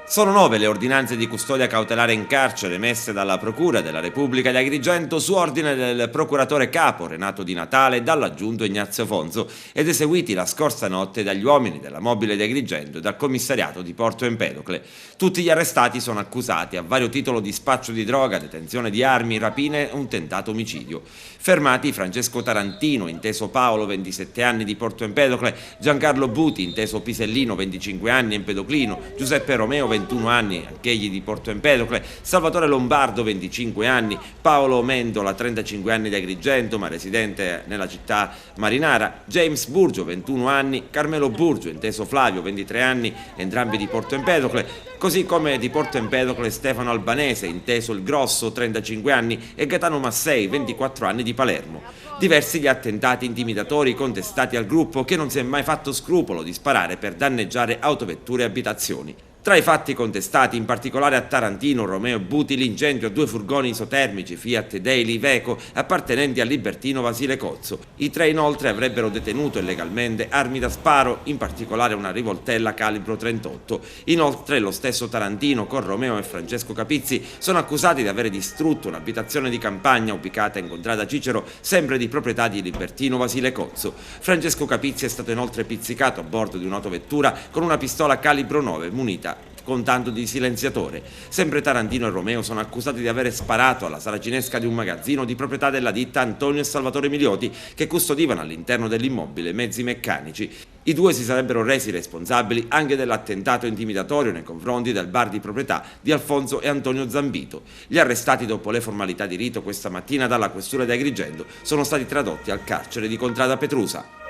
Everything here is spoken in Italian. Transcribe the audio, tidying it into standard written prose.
Sono 9 le ordinanze di custodia cautelare in carcere emesse dalla Procura della Repubblica di Agrigento su ordine del procuratore capo Renato Di Natale e dall'aggiunto Ignazio Fonso ed eseguiti la scorsa notte dagli uomini della Mobile di Agrigento e dal commissariato di Porto Empedocle. Tutti gli arrestati sono accusati a vario titolo di spaccio di droga, detenzione di armi, rapine e un tentato omicidio. Fermati Francesco Tarantino, inteso Paolo, 27 anni, di Porto Empedocle, Giancarlo Buti, inteso Pisellino, 25 anni, Empedoclino, Giuseppe Romeo, 21 anni, anch'egli di Porto Empedocle, Salvatore Lombardo, 25 anni, Paolo Mendola, 35 anni, di Agrigento ma residente nella città marinara, James Burgio, 21 anni, Carmelo Burgio, inteso Flavio, 23 anni, entrambi di Porto Empedocle, così come di Porto Empedocle Stefano Albanese, inteso Il Grosso, 35 anni, e Gaetano Massei, 24 anni, di Palermo. Diversi gli attentati intimidatori contestati al gruppo, che non si è mai fatto scrupolo di sparare per danneggiare autovetture e abitazioni. Tra i fatti contestati, in particolare a Tarantino, Romeo e Buti, l'incendio a 2 furgoni isotermici Fiat Daily Iveco appartenenti al libertino Vasile Cozzo. I 3 inoltre avrebbero detenuto illegalmente armi da sparo, in particolare una rivoltella calibro 38. Inoltre lo stesso Tarantino, con Romeo e Francesco Capizzi, sono accusati di avere distrutto un'abitazione di campagna ubicata in contrada Cicero, sempre di proprietà di libertino Vasile Cozzo. Francesco Capizzi è stato inoltre pizzicato a bordo di un'autovettura con una pistola calibro 9 munita con tanto di silenziatore. Sempre Tarantino e Romeo sono accusati di avere sparato alla saracinesca di un magazzino di proprietà della ditta Antonio e Salvatore Milioti, che custodivano all'interno dell'immobile mezzi meccanici. I 2 si sarebbero resi responsabili anche dell'attentato intimidatorio nei confronti del bar di proprietà di Alfonso e Antonio Zambito. Gli arrestati, dopo le formalità di rito questa mattina dalla questura di Agrigento, sono stati tradotti al carcere di Contrada Petrusa.